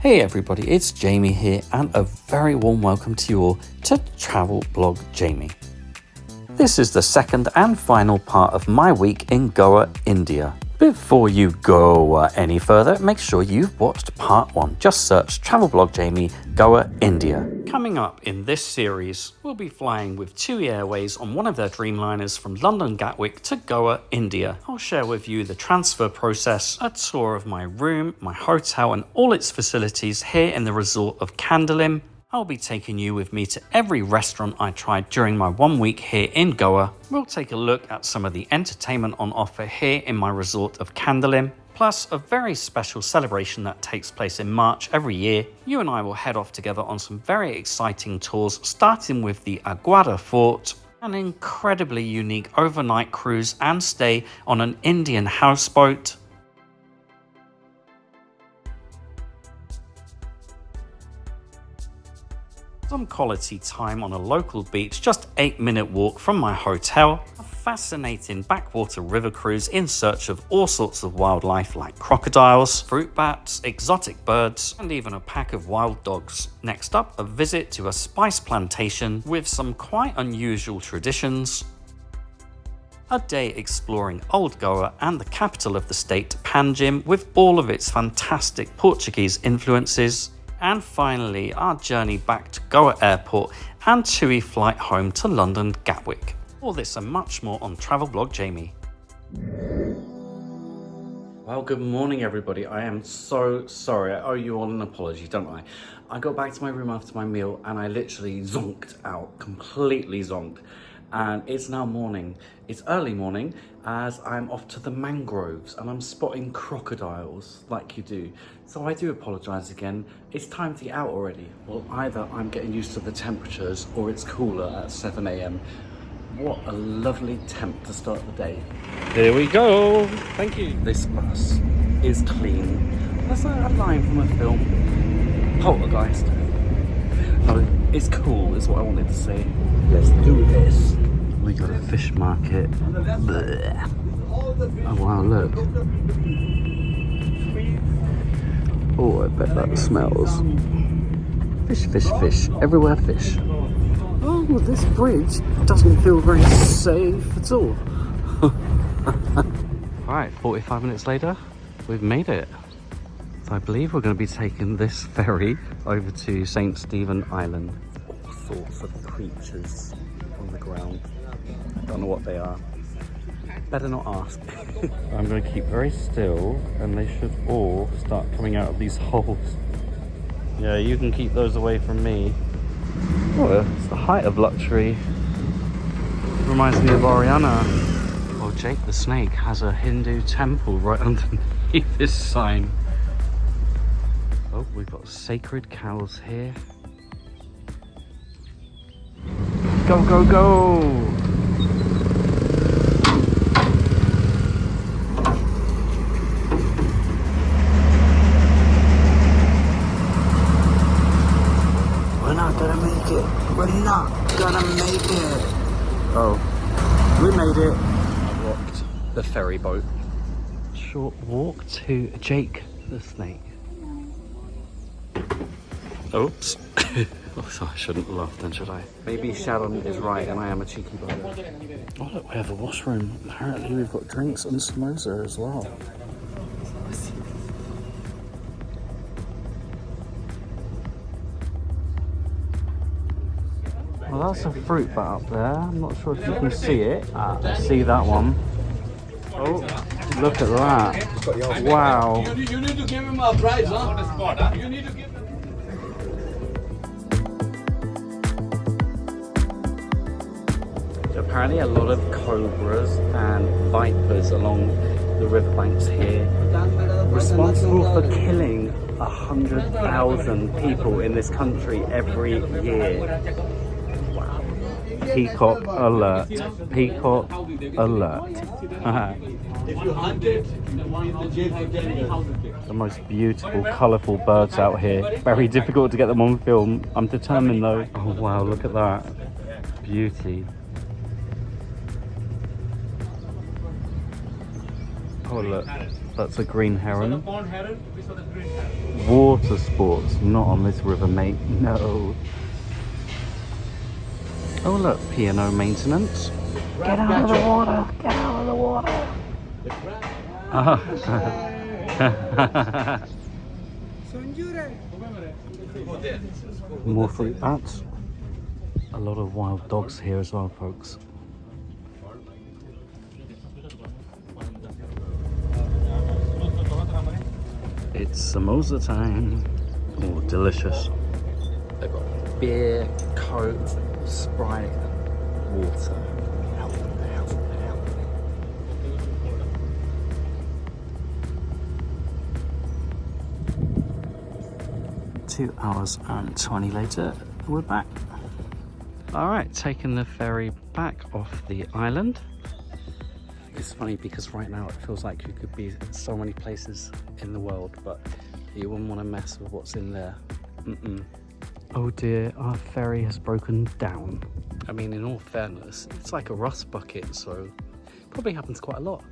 Hey everybody, it's Jamie here and a very warm welcome to you all to Travel Blog Jamie. This is the second and final part of my week in Goa, India. Before you go any further, make sure you've watched part 1. Just search Travel Blog Jamie, Goa, India. Coming up in this series, we'll be flying with TUI Airways on one of their Dreamliners from London Gatwick to Goa, India. I'll share with you the transfer process, a tour of my room, my hotel and all its facilities here in the resort of Candolim. I'll be taking you with me to every restaurant I tried during my 1 week here in Goa. We'll take a look at some of the entertainment on offer here in my resort of Candolim, plus a very special celebration that takes place in March every year. You and I will head off together on some very exciting tours, starting with the Aguada Fort, an incredibly unique overnight cruise and stay on an Indian houseboat, some quality time on a local beach just 8-minute walk from my hotel, a fascinating backwater river cruise in search of all sorts of wildlife like crocodiles, fruit bats, exotic birds, and even a pack of wild dogs. Next up, a visit to a spice plantation with some quite unusual traditions, a day exploring Old Goa and the capital of the state, Panjim, with all of its fantastic Portuguese influences, and finally our journey back to Goa Airport and TUI flight home to London Gatwick. All this and much more on Travel Blog Jamie. Well, good morning everybody. I am so sorry. I owe you all an apology, don't I? I got back to my room after my meal and I literally zonked out, completely zonked. And it's now morning. It's early morning as I'm off to the Mangroves and I'm spotting crocodiles like you do. So I do apologise again. It's time to get out already. Well, either I'm getting used to the temperatures or it's cooler at 7 a.m. What a lovely temp to start the day. Here we go. Thank you. This bus is clean. That's a line from a film. Poltergeist. Oh, it's cool is what I wanted to say. Let's do this. We got a fish market. Blech. Oh wow, look. Oh, I bet that smells. Fish, fish, fish. Everywhere fish. Oh, this bridge doesn't feel very safe at all. Alright, 45 minutes later, we've made it. So I believe we're going to be taking this ferry over to St. Stephen Island. All sorts of creatures on the ground. I don't know what they are. Better not ask. I'm going to keep very still and they should all start coming out of these holes. Yeah, you can keep those away from me. Oh, it's the height of luxury. Reminds me of Oriana. Oh, Jake the Snake has a Hindu temple right underneath this sign. Oh, we've got sacred cows here. Go, go, go! We're not gonna make it. We're not gonna make it. Oh, we made it. I walked the ferry boat. Short walk to Jake the Snake. Oops. Oh, I shouldn't laugh then, should I? Maybe Sharon is right and I am a cheeky bugger. Oh look, we have a washroom. Apparently we've got drinks and samosa as well. Well, that's a fruit bat up there. I'm not sure if you can see it. See that one. Oh, look at that. Wow. You need to give him a prize, huh? On the spot, huh? You need to give him. Apparently a lot of cobras and vipers along the riverbanks here, responsible for killing 100,000 people in this country every year. Wow. Peacock alert. Peacock alert. The most beautiful, colourful birds out here. Very difficult to get them on film. I'm determined though. Oh wow, look at that. Beauty. Oh look, that's a green heron. The pond heron, we saw the green heron. Water sports, not on this river, mate. No. Oh look, piano maintenance. Get out of the water! Get out of the water! More fruit bats. A lot of wild dogs here as well, folks. It's samosa time. Oh, delicious. They've got beer, Coke, Sprite, water. Help. 2 hours and 20 later, we're back. All right, taking the ferry back off the island. It's funny because right now it feels like you could be so many places in the world, but you wouldn't want to mess with what's in there. Oh dear, our ferry has broken down. I mean, in all fairness, it's like a rust bucket, so it probably happens quite a lot.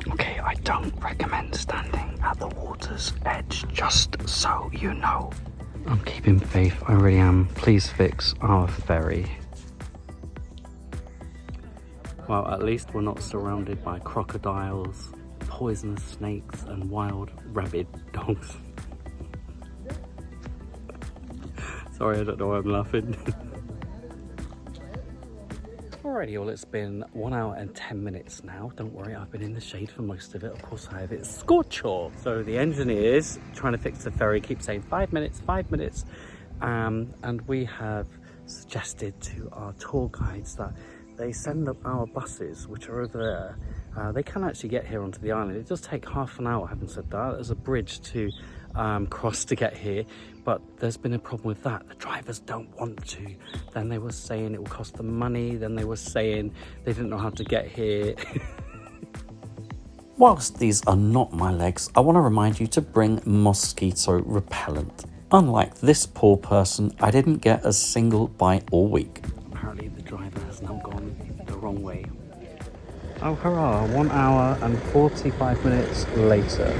Okay, I don't recommend standing at the water's edge, just so you know. I'm keeping faith, I really am. Please fix our ferry. Well, at least we're not surrounded by crocodiles, poisonous snakes and wild rabid dogs. Sorry, I don't know why I'm laughing. Alrighty, well, it's been 1 hour and 10 minutes now. Don't worry, I've been in the shade for most of it. Of course I have. It's scorcher. So the engineers trying to fix the ferry keep saying 5 minutes, 5 minutes. And we have suggested to our tour guides that they send up our buses, which are over there. They can actually get here onto the island. It does take half an hour, having said that. There's a bridge to cross to get here, but there's been a problem with that. The drivers don't want to. Then they were saying it will cost them money. Then they were saying they didn't know how to get here. Whilst these are not my legs, I want to remind you to bring mosquito repellent. Unlike this poor person, I didn't get a single bite all week. Apparently the driver has now gone the wrong way. Oh hurrah, 1 hour and 45 minutes later.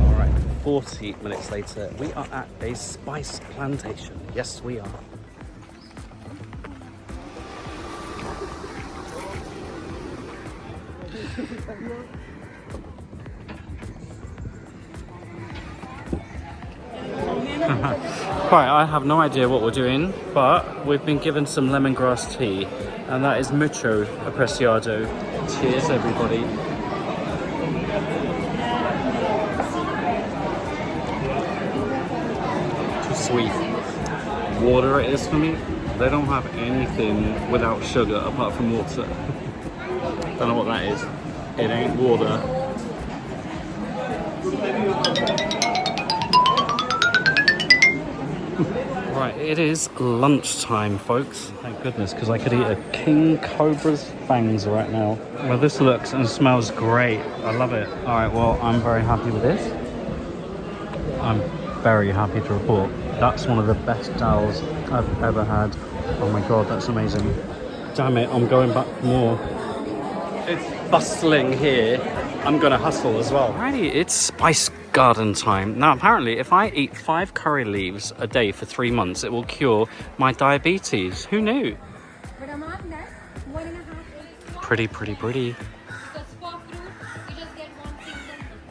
Alright, 40 minutes later, we are at a spice plantation. Yes, we are. Right, I have no idea what we're doing, but we've been given some lemongrass tea, and that is mucho apreciado. Cheers, everybody. Too sweet. Water it is for me. They don't have anything without sugar apart from water. Don't know what that is. It ain't water. Right, it is lunchtime, folks. Thank goodness, because I could eat a king cobra's fangs right now. Well, this looks and smells great. I love it. All right, well, I'm very happy with this. I'm very happy to report that's one of the best dals I've ever had. Oh my God, that's amazing. Damn it, I'm going back for more. It's bustling here. I'm gonna hustle as well. Alrighty, it's spice garden time. Now apparently if I eat 5 curry leaves a day for 3 months, it will cure my diabetes. Who knew? Pretty.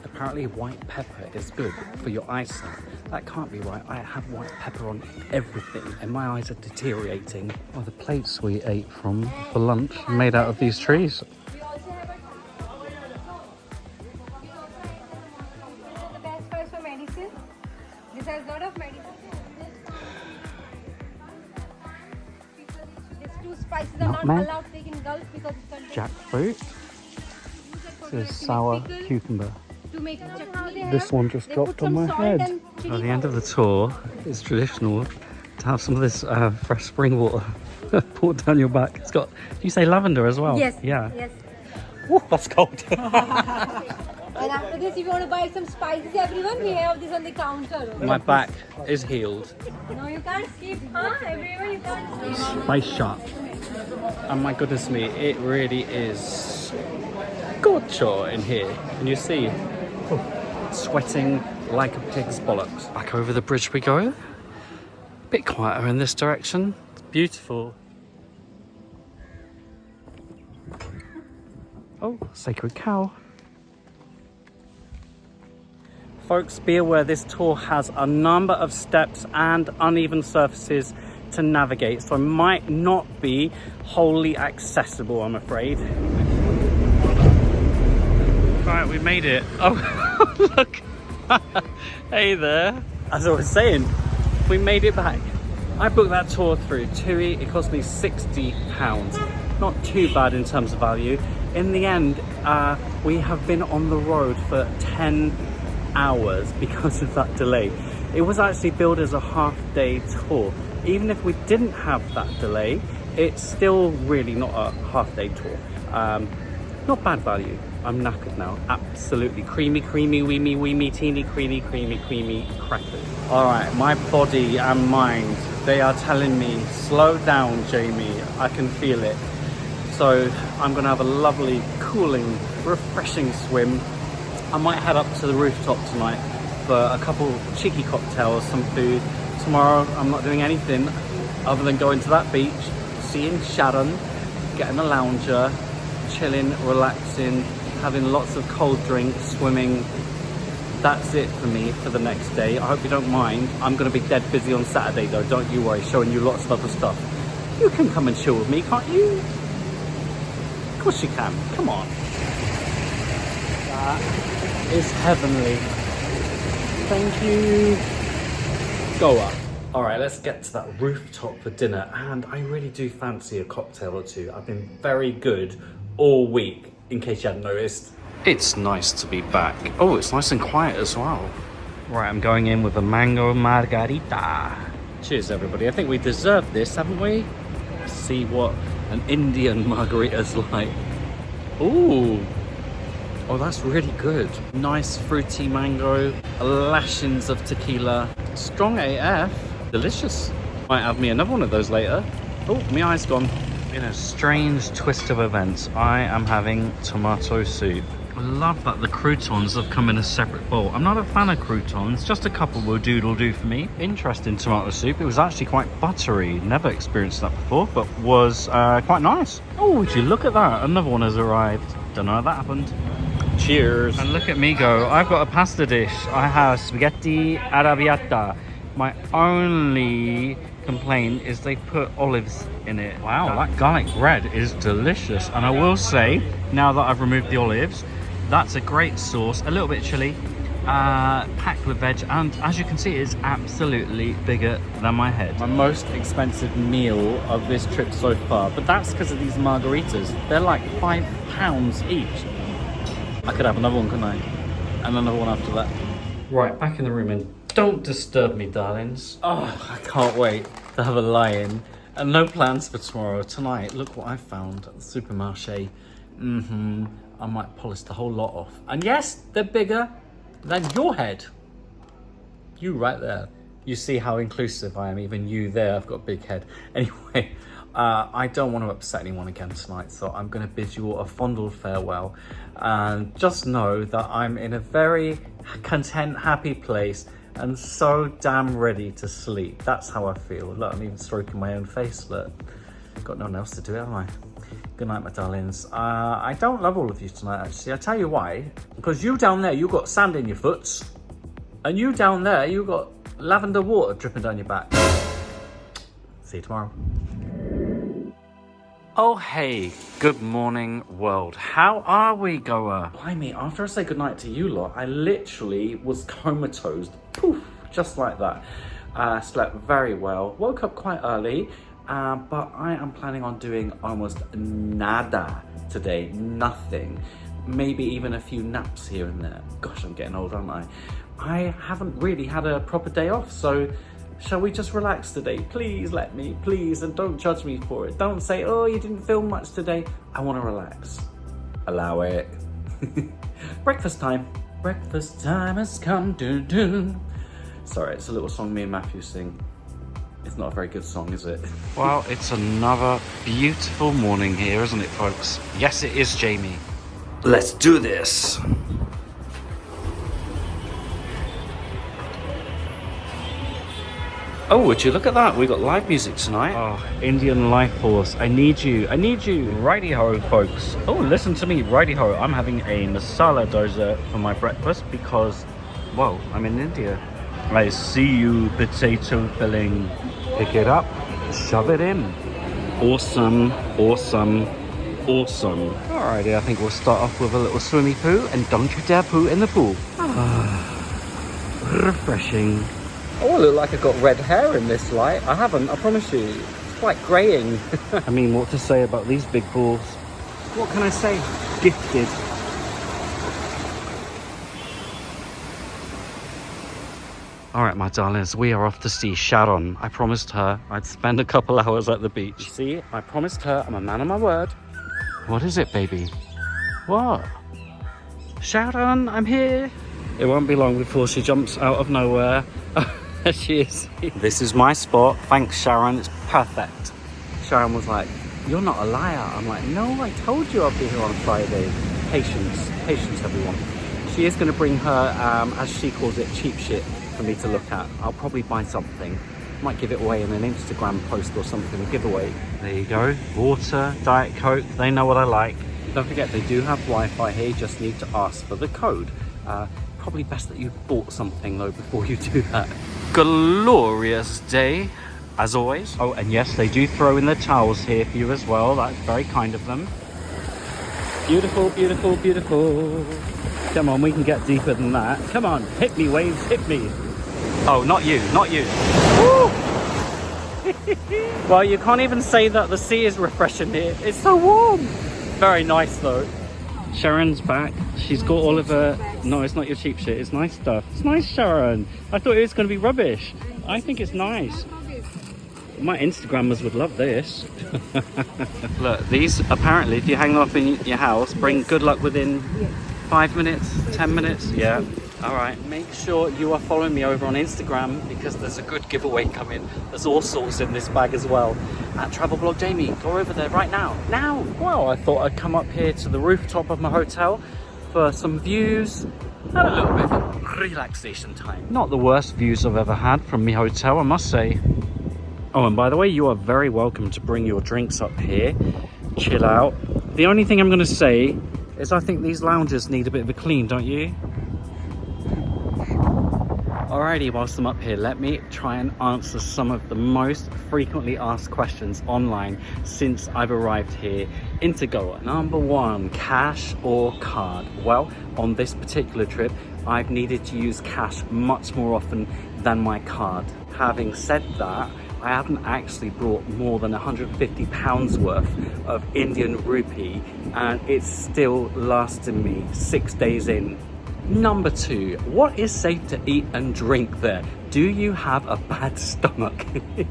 Apparently white pepper is good for your eyesight. That can't be right. I have white pepper on everything and my eyes are deteriorating. Oh, the plates we ate from for lunch made out of these trees. This has a lot of medicine. These 2 spices are not allowed to take in Gulf because it's jackfruit. This is sour cucumber. to make chutney. This one just dropped on my head. At the end of the tour, it's traditional to have some of this fresh spring water poured down your back. It's got, do you say lavender as well? Yes. Yeah. Yes. Ooh, that's cold. And after this, if you want to buy some spices, everyone, we have this on the counter. My back is healed. No, you can't skip, huh? Everyone, you can't skip. Spice shop. And my goodness me, it really is scorcher in here. Can you see? Sweating like a pig's bollocks. Back over the bridge we go. Bit quieter in this direction. It's beautiful. Oh, sacred cow. Folks, be aware this tour has a number of steps and uneven surfaces to navigate, so it might not be wholly accessible, I'm afraid. Right, we made it. Oh, look. Hey there. As I was saying, we made it back. I booked that tour through TUI. It cost me £60. Not too bad in terms of value. In the end, we have been on the road for 10 hours because of that delay. It was actually billed as a half-day tour. Even if we didn't have that delay, it's still really not a half-day tour. Not bad value. I'm knackered now. Absolutely creamy, weemy, teeny, creamy, crackers. All right, my body and mind, they are telling me, slow down, Jamie. I can feel it. So I'm gonna have a lovely, cooling, refreshing swim. I might head up to the rooftop tonight for a couple cheeky cocktails, some food. Tomorrow, I'm not doing anything other than going to that beach, seeing Sharon, getting a lounger, chilling, relaxing, having lots of cold drinks, swimming. That's it for me for the next day. I hope you don't mind. I'm going to be dead busy on Saturday though, don't you worry, showing you lots of other stuff. You can come and chill with me, can't you? Of course you can, come on. That is heavenly. Thank you. Goa. All right, let's get to that rooftop for dinner. And I really do fancy a cocktail or two. I've been very good all week, in case you hadn't noticed. It's nice to be back. Oh, it's nice and quiet as well. Right, I'm going in with a mango margarita. Cheers, everybody. I think we deserve this, haven't we? Let's see what an Indian margarita's like. Ooh. Oh, that's really good. Nice fruity mango, lashings of tequila. Strong AF. Delicious. Might have me another one of those later. Oh, my eye's gone. In a strange twist of events, I am having tomato soup. I love that the croutons have come in a separate bowl. I'm not a fan of croutons, just a couple will do for me. Interesting tomato soup. It was actually quite buttery. Never experienced that before, but was quite nice. Oh, would you look at that? Another one has arrived. Don't know how that happened. Cheers. And look at me go. I've got a pasta dish. I have spaghetti arrabbiata. My only complaint is they put olives in it. Wow, that garlic bread is delicious. And I will say, now that I've removed the olives, that's a great sauce. A little bit chilly, packed with veg. And as you can see, it's absolutely bigger than my head. My most expensive meal of this trip so far. But that's because of these margaritas. They're like £5 each. I could have another one, couldn't I? And another one after that. Right, back in the room and don't disturb me, darlings. Oh, I can't wait to have a lie-in. And no plans for tomorrow. Tonight, look what I found at the supermarché. I might polish the whole lot off. And yes, they're bigger than your head. You right there. You see how inclusive I am. Even you there, I've got a big head. Anyway, I don't want to upset anyone again tonight, so I'm going to bid you all a fondled farewell. And just know that I'm in a very content, happy place and so damn ready to sleep. That's how I feel. Look, I'm even stroking my own face. Look, got no one else to do, have I? Good night, my darlings. I don't love all of you tonight, actually. I'll tell you why. Because you down there, you got sand in your foots. And you down there, you got lavender water dripping down your back. See you tomorrow. Oh, hey, good morning, world. How are we, Goa? Blimey, after I say goodnight to you lot, I literally was comatose. Poof, just like that. Slept very well. Woke up quite early, but I am planning on doing almost nada today. Nothing. Maybe even a few naps here and there. Gosh, I'm getting old, aren't I? I haven't really had a proper day off, so shall we just relax today? Please let me, please, and don't judge me for it. Don't say, oh, you didn't film much today. I want to relax. Allow it. Breakfast time. Breakfast time has come. Doo -doo. Sorry, it's a little song me and Matthew sing. It's not a very good song, is it? Well, it's another beautiful morning here, isn't it, folks? Yes, it is, Jamie. Let's do this. Oh, would you look at that? We got live music tonight. Oh, Indian life force. I need you. I need you. Righty-ho, folks. Oh, listen to me. Righty-ho. I'm having a masala dosa for my breakfast because, well, I'm in India. I see you, potato filling. Pick it up. Shove it in. Awesome. Awesome. Awesome. Alrighty, I think we'll start off with a little swimmy poo, and don't you dare poo in the pool. Refreshing. Oh, I look like I've got red hair in this light. I haven't, I promise you. It's quite greying. I mean, what to say about these big pools? What can I say? Gifted. Alright, my darlings, we are off to see Sharon. I promised her I'd spend a couple hours at the beach. See, I promised her I'm a man of my word. What is it, baby? What? Sharon, I'm here. It won't be long before she jumps out of nowhere. There she is. This is my spot. Thanks, Sharon. It's perfect. Sharon was like, you're not a liar. I'm like, no, I told you I'd be here on Friday. Patience. Patience, everyone. She is going to bring her, as she calls it, cheap shit for me to look at. I'll probably buy something. Might give it away in an Instagram post or something, a giveaway. There you go. Water, Diet Coke. They know what I like. Don't forget, they do have Wi-Fi here. You just need to ask for the code. Probably best that you bought something though before you do that. Glorious day, as always. Oh, and yes, they do throw in the towels here for you as well. That's very kind of them. Beautiful, beautiful, beautiful. Come on, we can get deeper than that. Come on, hit me, waves, hit me. Oh, not you, not you. Woo! Well, you can't even say that the sea is refreshing here. It's so warm. Very nice though. Sharon's back. She's got all of her... No, it's not your cheap shit. It's nice stuff. It's nice, Sharon. I thought it was going to be rubbish. I think it's nice. My Instagrammers would love this. Look, these apparently, if you hang them up in your house, bring good luck within 5 minutes, 10 minutes. Yeah. All right. Make sure you are following me over on Instagram because there's a good giveaway coming. There's all sorts in this bag as well. At Travel Blog Jamie, go over there right now. Now! Well, I thought I'd come up here to the rooftop of my hotel for some views and a little bit of relaxation time. Not the worst views I've ever had from my hotel, I must say. Oh, and by the way, you are very welcome to bring your drinks up here. Chill out. The only thing I'm going to say is I think these lounges need a bit of a clean, don't you? Alrighty, whilst I'm up here, let me try and answer some of the most frequently asked questions online since I've arrived here into Goa. Number one, cash or card? Well, on this particular trip, I've needed to use cash much more often than my card. Having said that, I haven't actually brought more than £150 worth of Indian rupee and it's still lasting me 6 days in. Number two, what is safe to eat and drink there? Do you have a bad stomach?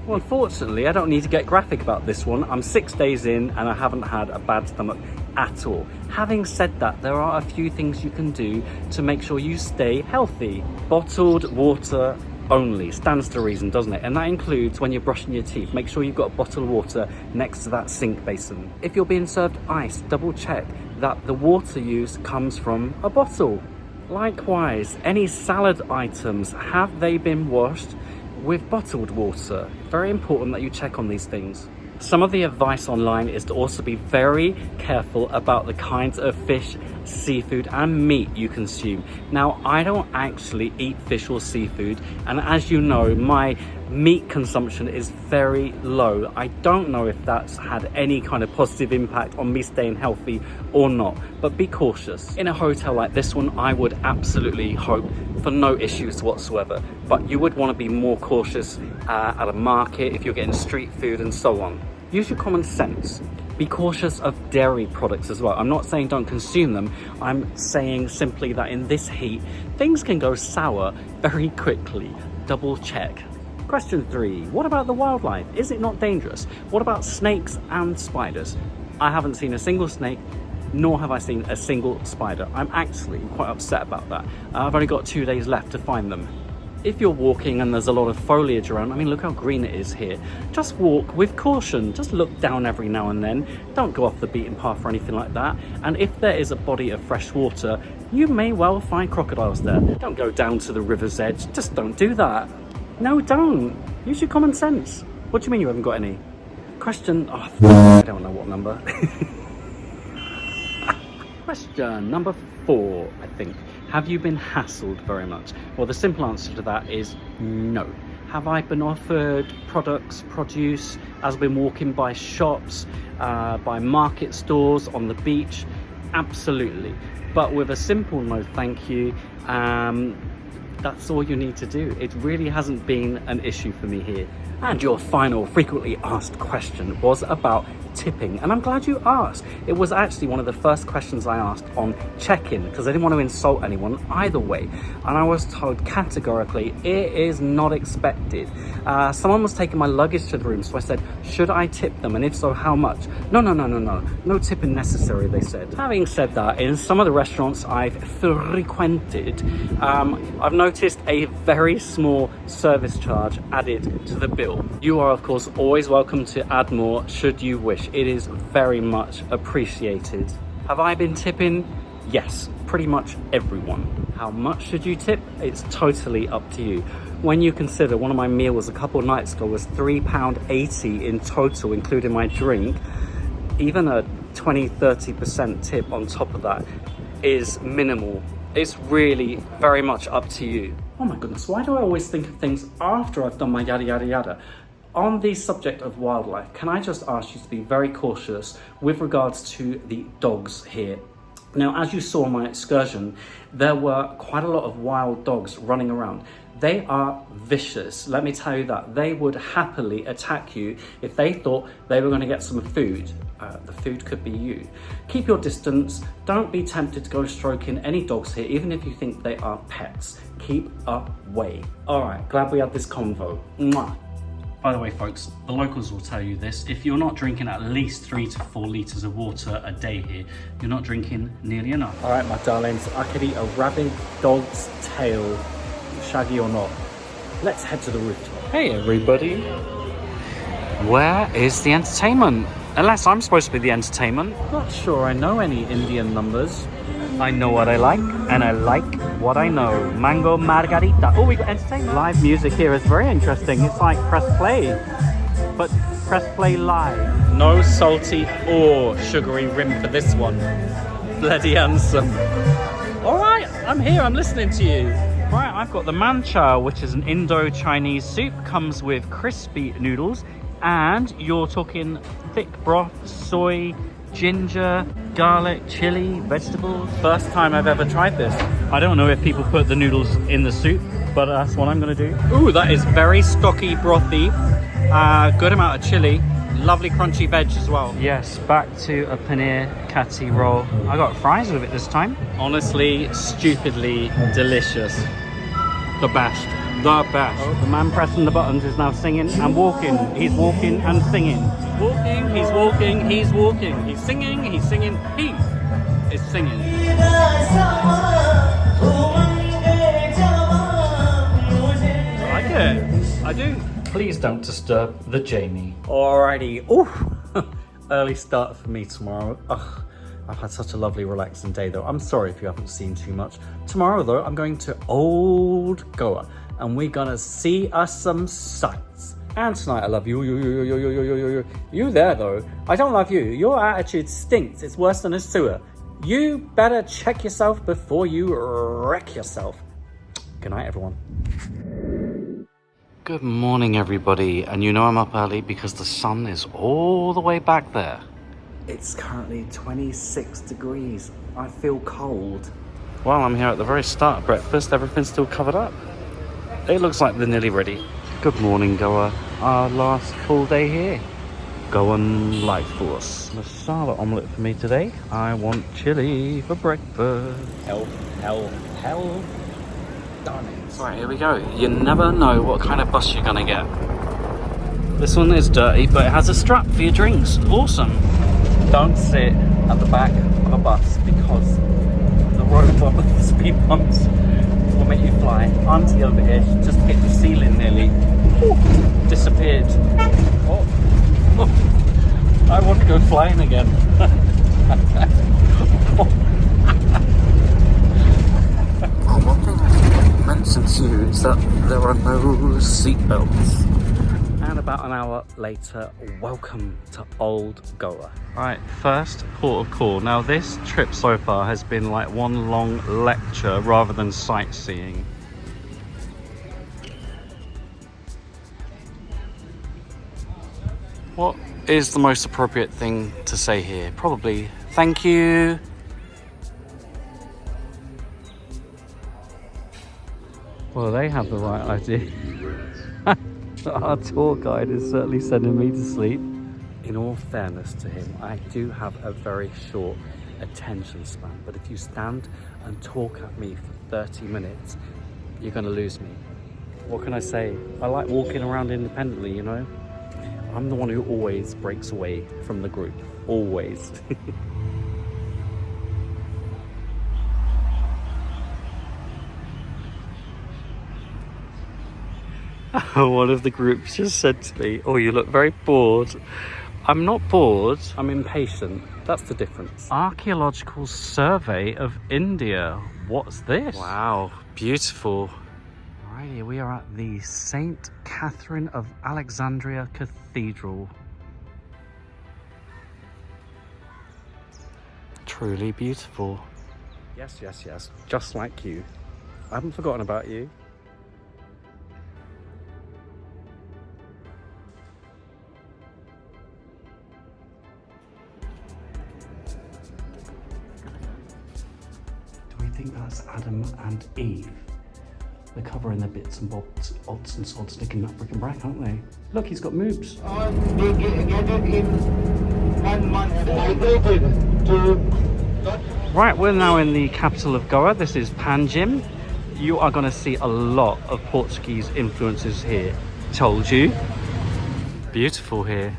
Well, unfortunately, I don't need to get graphic about this one. I'm 6 days in and I haven't had a bad stomach at all. Having said that, there are a few things you can do to make sure you stay healthy. Bottled water only stands to reason, doesn't it? And that includes when you're brushing your teeth. Make sure you've got a bottle of water next to that sink basin. If you're being served ice, double check that the water used comes from a bottle. Likewise, any salad items, have they been washed with bottled water? Very important that you check on these things. Some of the advice online is to also be very careful about the kinds of fish, seafood and meat you consume. Now, I don't actually eat fish or seafood, and as you know, my meat consumption is very low. I don't know if that's had any kind of positive impact on me staying healthy or not, but be cautious. In a hotel like this one, I would absolutely hope for no issues whatsoever, but you would want to be more cautious at a market if you're getting street food and so on. Use your common sense. Be cautious of dairy products as well. I'm not saying don't consume them. I'm saying simply that in this heat, things can go sour very quickly. Double check. Question 3, what about the wildlife? Is it not dangerous? What about snakes and spiders? I haven't seen a single snake, nor have I seen a single spider. I'm actually quite upset about that. I've only got 2 days left to find them. if you're walking and there's a lot of foliage around, I mean, look how green it is here. Just walk with caution. Just look down every now and then. Don't go off the beaten path or anything like that. And if there is a body of fresh water, you may well find crocodiles there. Don't go down to the river's edge. Just don't do that. No, don't. Use your common sense. What do you mean you haven't got any? Question, oh, I don't know what number. Question number 4, I think. Have you been hassled very much? Well, the simple answer to that is no. Have I been offered products, produce, as I've been walking by shops, by market stores, on the beach? Absolutely. But with a simple no thank you, that's all you need to do. It really hasn't been an issue for me here. And your final frequently asked question was about tipping, and I'm glad you asked. It was actually one of the first questions I asked on check-in, because I didn't want to insult anyone either way, and I was told categorically it is not expected. Someone was taking my luggage to the room, so I said, should I tip them, and if so, how much? No tipping necessary, they said. Having said that, in some of the restaurants I've frequented, I've noticed a very small service charge added to the bill. You are of course always welcome to add more should you wish. It is very much appreciated. Have I been tipping? Yes, pretty much everyone. How much should you tip? It's totally up to you. When you consider one of my meals a couple of nights ago was £3.80 in total, including my drink, even a 20-30% tip on top of that is minimal. It's really very much up to you. Oh my goodness, why do I always think of things after I've done my yada yada yada? On the subject of wildlife, can I just ask you to be very cautious with regards to the dogs here? Now, as you saw on my excursion, there were quite a lot of wild dogs running around. They are vicious, let me tell you that. They would happily attack you if they thought they were going to get some food. The food could be you. Keep your distance. Don't be tempted to go stroking any dogs here, even if you think they are pets. Keep away. All right, glad we had this convo. Mwah. By the way, folks, the locals will tell you this. If you're not drinking at least 3 to 4 litres of water a day here, you're not drinking nearly enough. All right, my darlings, I could eat a rabid dog's tail, shaggy or not. Let's head to the rooftop. Hey, everybody. Where is the entertainment? Unless I'm supposed to be the entertainment. Not sure I know any Indian numbers. I know what I like, and I like what I know. Mango margarita. Oh, we got entertainment. Live music here is very interesting. It's like press play, but press play live. No salty or sugary rim for this one. Bloody handsome. All right, I'm here. I'm listening to you. Right, I've got the manchow, which is an Indo-Chinese soup. Comes with crispy noodles, and you're talking thick broth, soy, ginger, garlic, chili, vegetables. First time I've ever tried this. I don't know if people put the noodles in the soup, but that's what I'm gonna do. Ooh, that is very stocky, brothy. Good amount of chili. Lovely crunchy veg as well. Yes, back to a paneer kati roll. I got fries with it this time. Honestly, stupidly delicious. The best. The best. Oh, the man pressing the buttons is now singing and walking. He's walking and singing. Walking, he's walking, he's walking. He's singing, he is singing. I like it. I do. Please don't disturb the Jamie. Alrighty. Oh, early start for me tomorrow. Ugh. I've had such a lovely relaxing day though. I'm sorry if you haven't seen too much. Tomorrow though, I'm going to Old Goa and we're gonna see us some sights. And tonight I love you. You there though. I don't love you. Your attitude stinks. It's worse than a sewer. You better check yourself before you wreck yourself. Good night, everyone. Good morning, everybody. And you know I'm up early because the sun is all the way back there. It's currently 26 degrees. I feel cold. Well, I'm here at the very start of breakfast. Everything's still covered up. It looks like they're nearly ready. Good morning, Goa. Our last full day here. Goan life for us. Masala omelette for me today. I want chili for breakfast. Hell. Darn it. Right, here we go. You never know what kind of bus you're gonna get. This one is dirty, but it has a strap for your drinks. Awesome. Don't sit at the back of a bus because the road bumps, the speed bumps will make let you fly. Auntie over here, she just hit the ceiling nearly. Ooh, disappeared. Oh. I want to go flying again. One thing I didn't mention to you is that there are no seatbelts. And about an hour later, welcome to Old Goa. Right, first port of call. Now this trip so far has been like one long lecture rather than sightseeing. What is the most appropriate thing to say here? Probably thank you. Well, they have the right idea. Our tour guide is certainly sending me to sleep. In all fairness to him, I do have a very short attention span, but if you stand and talk at me for 30 minutes, you're gonna lose me. What can I say? I like walking around independently, you know? I'm the one who always breaks away from the group, always. One of the groups just said to me, "Oh, you look very bored." I'm not bored, I'm impatient. That's the difference. Archaeological Survey of India. What's this? Wow, beautiful. Right, here we are at the St. Catherine of Alexandria Cathedral. Truly beautiful. Yes, yes, yes, just like you. I haven't forgotten about you. I think that's Adam and Eve. They're covering their bits and bobs, odds and sods, sticking that brick and brack, aren't they? Look, he's got moobs. They get it in 1 month. Migrated to... Right, we're now in the capital of Goa. This is Panjim. You are going to see a lot of Portuguese influences here. Told you. Beautiful here.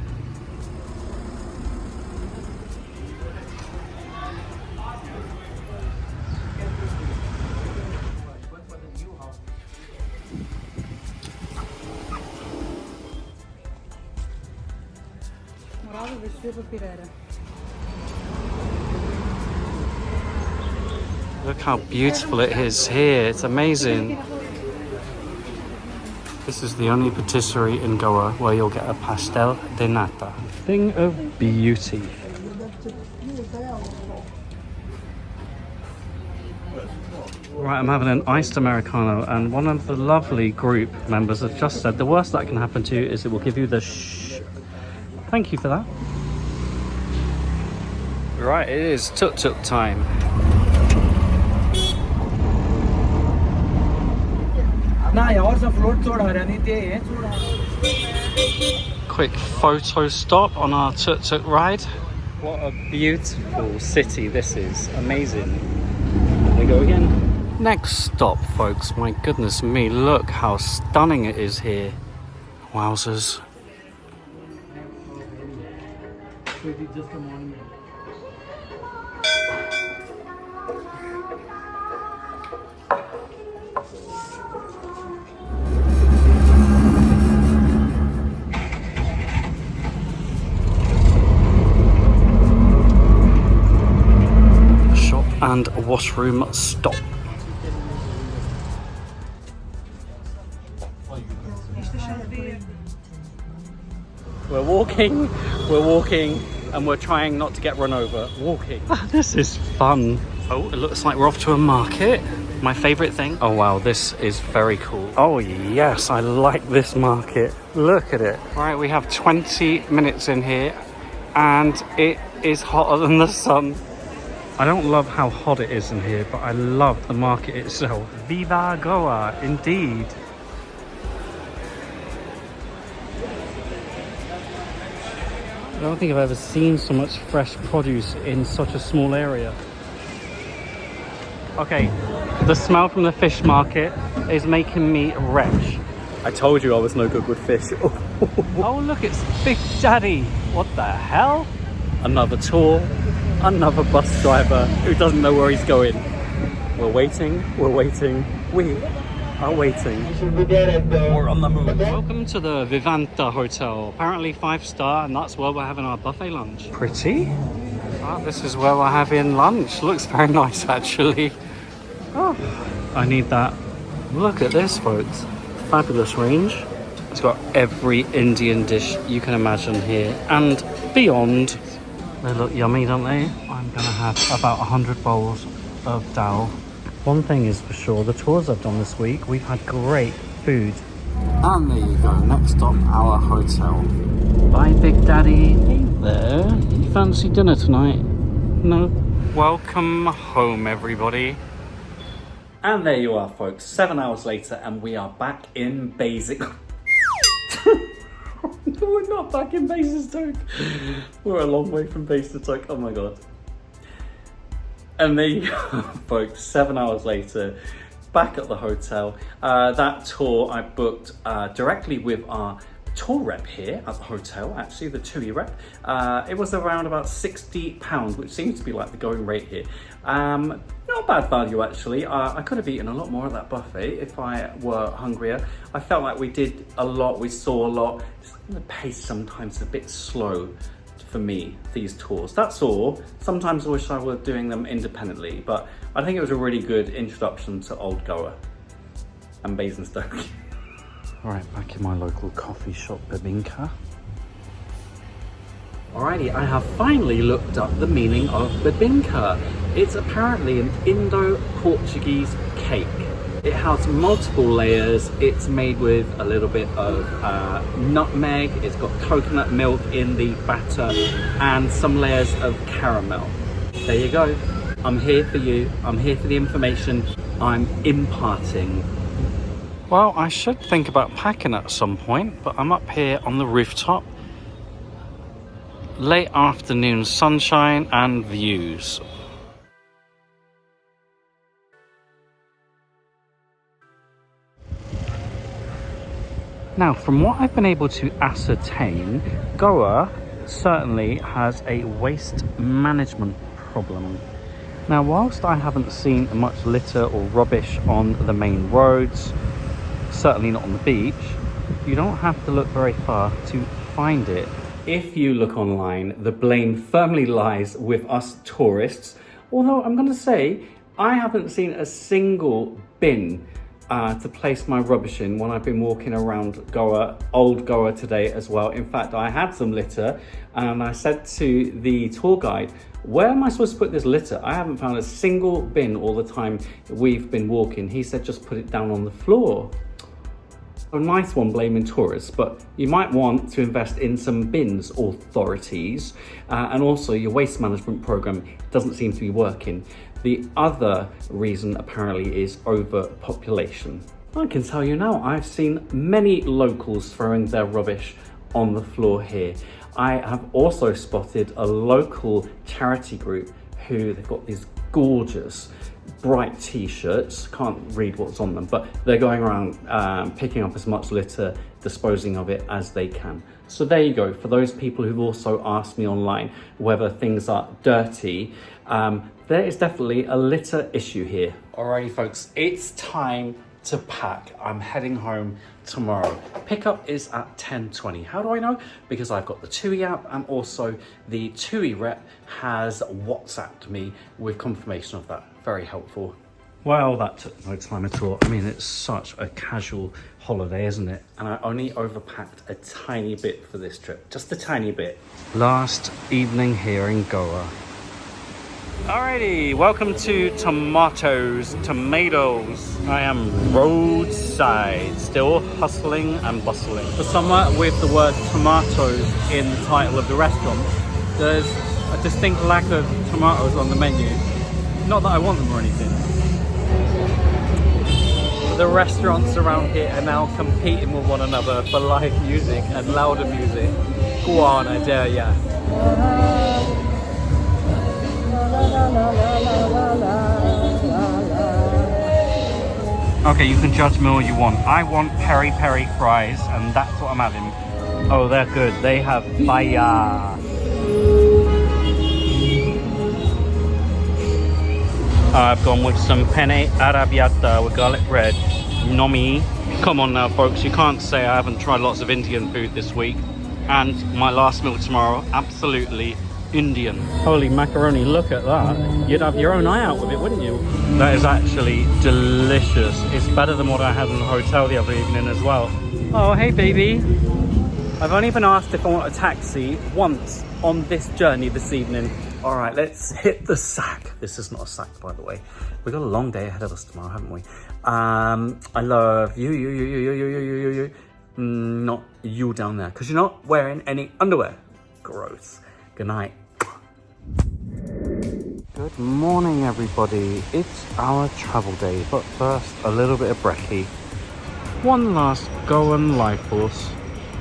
Look how beautiful it is here. It's amazing. This is the only patisserie in Goa where you'll get a pastel de nata. Thing of beauty. Right, I'm having an iced Americano, and one of the lovely group members has just said the worst that can happen to you is it will give you the shh. Thank you for that. Right, it is tuk-tuk time. Quick photo stop on our tuk-tuk ride. What a beautiful city this is. Amazing. There we go again. Next stop, folks. My goodness me, look how stunning it is here. Wowzers. Shop and washroom stop. We're walking, and we're trying not to get run over. Walking. This is fun. Oh, it looks like we're off to a market. My favorite thing. Oh wow, this is very cool. Oh yes, I like this market. Look at it. All right, we have 20 minutes in here, and it is hotter than the sun. I don't love how hot it is in here, but I love the market itself. Viva Goa, indeed. I don't think I've ever seen so much fresh produce in such a small area. Okay, the smell from the fish market is making me retch. I told you I was no good with fish. Oh look, it's Big Daddy. What the hell? Another tour, another bus driver who doesn't know where he's going. We're waiting, We are waiting. You should be there at the... We're on the move. Welcome to the Vivanta Hotel. Apparently 5-star, and that's where we're having our buffet lunch. Pretty. Oh, this is where we're having lunch. Looks very nice, actually. Oh, I need that. Look at this, folks. Fabulous range. It's got every Indian dish you can imagine here and beyond. They look yummy, don't they? I'm gonna have about 100 bowls of dal. One thing is for sure, the tours I've done this week, we've had great food. And there you go, next stop, our hotel. Bye, Big Daddy. Hey there. You fancy dinner tonight? No? Welcome home, everybody. And there you are, folks. 7 hours later, and we are back in basic. No, we're not back in Basingstoke. We're a long way from Basingstoke. Oh my god. And there you go, folks. 7 hours later, back at the hotel. That tour I booked directly with our tour rep here at the hotel, actually, the TUI rep. It was around about £60, which seems to be like the going rate here. Not bad value, actually. I could have eaten a lot more at that buffet if I were hungrier. I felt like we did a lot, we saw a lot. The pace sometimes is a bit slow for me, these tours. That's all. Sometimes I wish I were doing them independently, but I think it was a really good introduction to Old Goa and Basingstoke. All right, back in my local coffee shop, Bibinka. Alrighty, I have finally looked up the meaning of bibinka. It's apparently an Indo-Portuguese cake. It has multiple layers. It's made with a little bit of nutmeg. It's got coconut milk in the batter and some layers of caramel. There you go. I'm here for you. I'm here for the information. I'm imparting. Well, I should think about packing at some point, but I'm up here on the rooftop. Late afternoon sunshine and views. Now, from what I've been able to ascertain, Goa certainly has a waste management problem. Now, whilst I haven't seen much litter or rubbish on the main roads, certainly not on the beach, you don't have to look very far to find it. If you look online, the blame firmly lies with us tourists, although I'm going to say I haven't seen a single bin to place my rubbish in when I've been walking around Goa, Old Goa today as well. In fact, I had some litter and I said to the tour guide, where am I supposed to put this litter? I haven't found a single bin all the time we've been walking. He said, just put it down on the floor. A nice one blaming tourists, but you might want to invest in some bins, authorities, and also your waste management program doesn't seem to be working. The other reason apparently is overpopulation. I can tell you now, I've seen many locals throwing their rubbish on the floor here. I have also spotted a local charity group who they've got these gorgeous bright t-shirts, can't read what's on them, but they're going around picking up as much litter, disposing of it as they can. So there you go. For those people who've also asked me online whether things are dirty, there is definitely a litter issue here. Alrighty folks, it's time to pack. I'm heading home tomorrow. Pickup is at 10:20. How do I know? Because I've got the TUI app and also the TUI rep has WhatsApped me with confirmation of that. Very helpful. Well, that took no time at all. I mean, it's such a casual holiday, isn't it? And I only overpacked a tiny bit for this trip, just a tiny bit. Last evening here in Goa. Alrighty, welcome to tomatoes. I am roadside, still hustling and bustling. For somewhere with the word tomatoes in the title of the restaurant, there's a distinct lack of tomatoes on the menu. Not that I want them or anything. But the restaurants around here are now competing with one another for live music and louder music. Go on, I dare ya. Okay, you can judge me all you want. I want peri peri fries, and that's what I'm having. Oh, they're good. They have fire. I've gone with some penne arrabbiata with garlic bread. Nomi. Come on now, folks. You can't say I haven't tried lots of Indian food this week. And my last meal tomorrow, absolutely Indian. Holy macaroni, look at that. You'd have your own eye out with it, wouldn't you? That is actually delicious. It's better than what I had in the hotel the other evening as well. Oh, hey, baby. I've only been asked if I want a taxi once on this journey this evening. All right, let's hit the sack. This is not a sack, by the way. We've got a long day ahead of us tomorrow, haven't we? I love you. Not you down there, because you're not wearing any underwear. Gross. Good night. Good morning, everybody. It's our travel day, but first, a little bit of brekkie. One last Goan life force.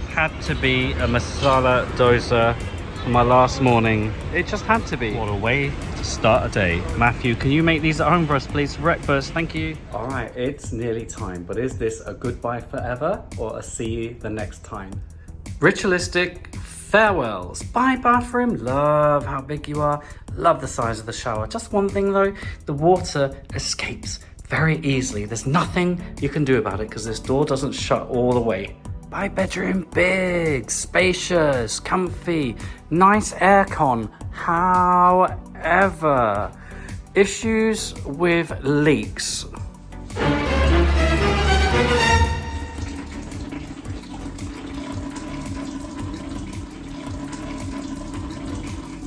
Had to be a masala dosa for my last morning. It just had to be. What a way to start a day. Matthew, can you make these at home for us, please? For breakfast, thank you. All right, it's nearly time, but is this a goodbye forever or a see you the next time? Ritualistic farewells. Bye, bathroom. Love how big you are. Love the size of the shower. Just one thing though, the water escapes very easily. There's nothing you can do about it because this door doesn't shut all the way. Bye, bedroom. Big, spacious, comfy, nice aircon. However, issues with leaks.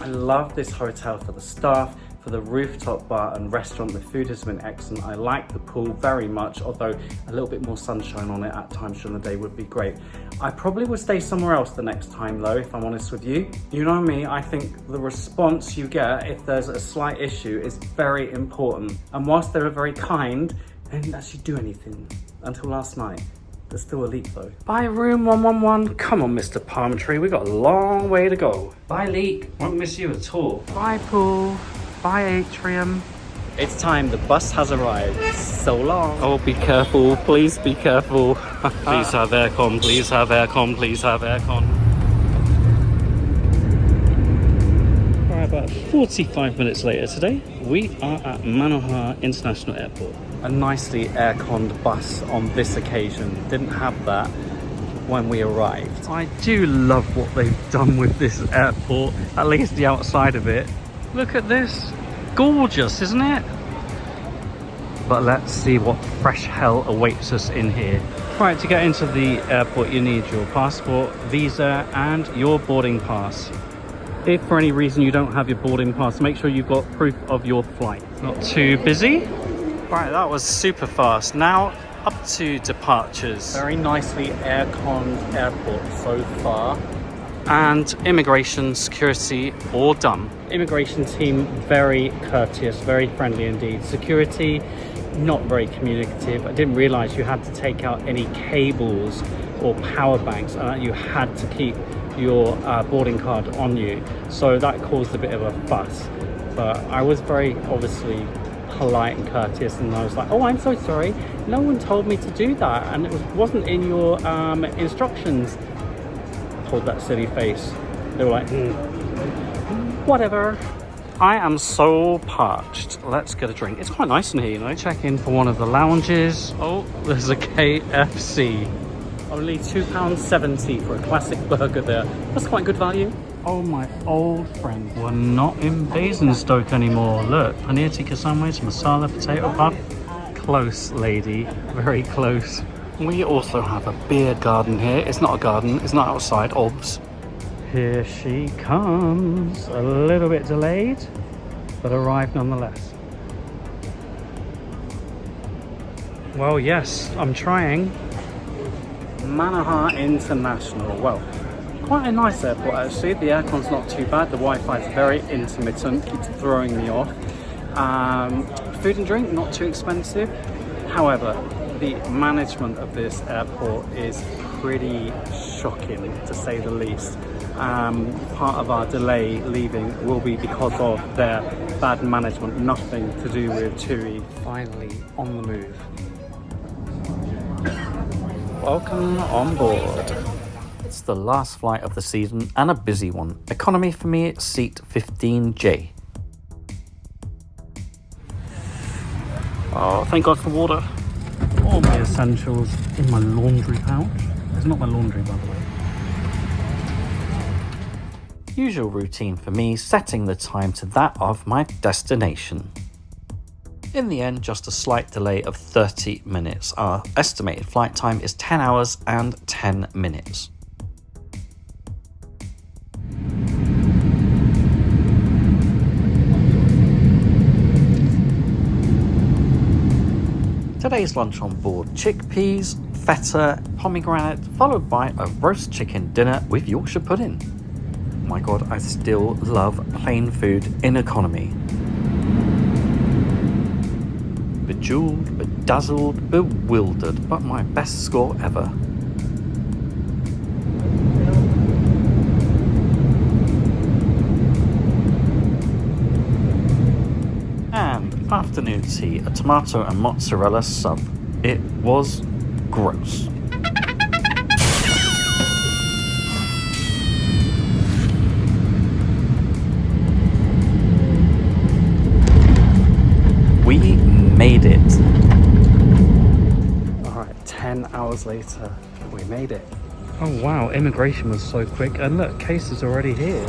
I love this hotel for the staff, for the rooftop bar and restaurant. The food has been excellent. I like the pool very much, although a little bit more sunshine on it at times during the day would be great. I probably would stay somewhere else the next time though, if I'm honest with you. You know me, I think the response you get if there's a slight issue is very important. And whilst they were very kind, they didn't actually do anything until last night. There's still a leak though. Bye room 111. Come on, Mr. Palm Tree, we got a long way to go. Bye leak, won't miss you at all. Bye pool. Bye atrium. It's time, the bus has arrived. So long. Oh, be careful, please be careful. Please have aircon, please have aircon, please have aircon. Alright, about 45 minutes later today, we are at Manohar International Airport. A nicely air-conned bus on this occasion. Didn't have that when we arrived. I do love what they've done with this airport, at least the outside of it. Look at this. Gorgeous, isn't it? But let's see what fresh hell awaits us in here. Right, to get into the airport, you need your passport, visa, and your boarding pass. If for any reason you don't have your boarding pass, make sure you've got proof of your flight. Not too busy. Right, that was super fast. Now up to departures. Very nicely air-conned airport so far. And immigration, security, all done. Immigration team, very courteous, very friendly indeed. Security, not very communicative. I didn't realize you had to take out any cables or power banks and that you had to keep your boarding card on you. So that caused a bit of a fuss. But I was very obviously polite and courteous, and I was like, oh, I'm so sorry. No one told me to do that, and it wasn't in your instructions. Pulled that silly face. They were like, whatever. I am so parched. Let's get a drink. It's quite nice in here, you know. Check in for one of the lounges. Oh, there's a KFC. Only £2.70 for a classic burger there. That's quite good value. Oh, my old friend. We're not in Basingstoke anymore. Look, paneer tikka sandwich, masala potato puff. Close, lady. Very close. We also have a beer garden here. It's not a garden, it's not outside, obs. Here she comes. A little bit delayed, but arrived nonetheless. Well, yes, I'm trying. Manohar International. Well, quite a nice airport actually. The aircon's not too bad. The Wi-Fi is very intermittent, keeps throwing me off. Food and drink, not too expensive. However, the management of this airport is pretty shocking, to say the least. Part of our delay leaving will be because of their bad management, nothing to do with TUI. Finally on the move. Welcome on board. It's the last flight of the season and a busy one. Economy for me, seat 15J. Oh, thank God for water. All my essentials in my laundry pouch. It's not my laundry, by the way. Usual routine for me, setting the time to that of my destination. In the end, just a slight delay of 30 minutes. Our estimated flight time is 10 hours and 10 minutes. Today's lunch on board: chickpeas, feta, pomegranate, followed by a roast chicken dinner with Yorkshire pudding. My God, I still love plain food in economy. Bejeweled, bedazzled, bewildered, but my best score ever. And afternoon tea, a tomato and mozzarella sub. It was gross. We made it. Alright, 10 hours later, we made it. Oh wow, immigration was so quick, and look, case is already here.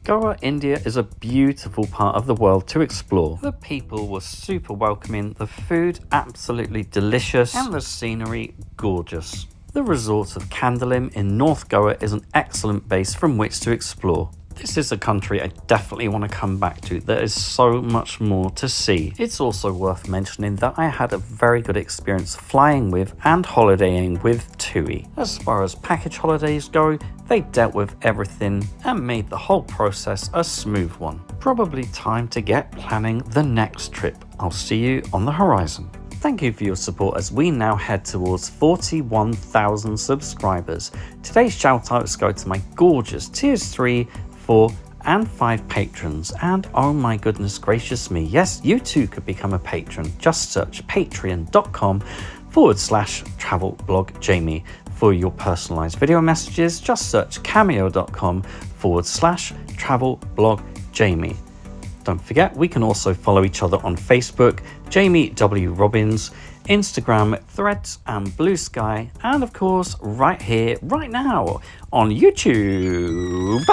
Goa, India is a beautiful part of the world to explore. The people were super welcoming, the food absolutely delicious, and the scenery gorgeous. The resort of Candolim in North Goa is an excellent base from which to explore. This is a country I definitely want to come back to. There is so much more to see. It's also worth mentioning that I had a very good experience flying with and holidaying with TUI. As far as package holidays go, they dealt with everything and made the whole process a smooth one. Probably time to get planning the next trip. I'll see you on the horizon. Thank you for your support as we now head towards 41,000 subscribers. Today's shout outs go to my gorgeous Tiers 3, 4 and 5 patrons, and oh my goodness gracious me, yes, you too could become a patron. Just search patreon.com/travelblogjamie. For your personalized video messages, just search cameo.com/travelblogjamie. Don't forget, we can also follow each other on Facebook, Jamie W. Robbins, Instagram, Threads and Blue Sky, and of course right here, right now on YouTube.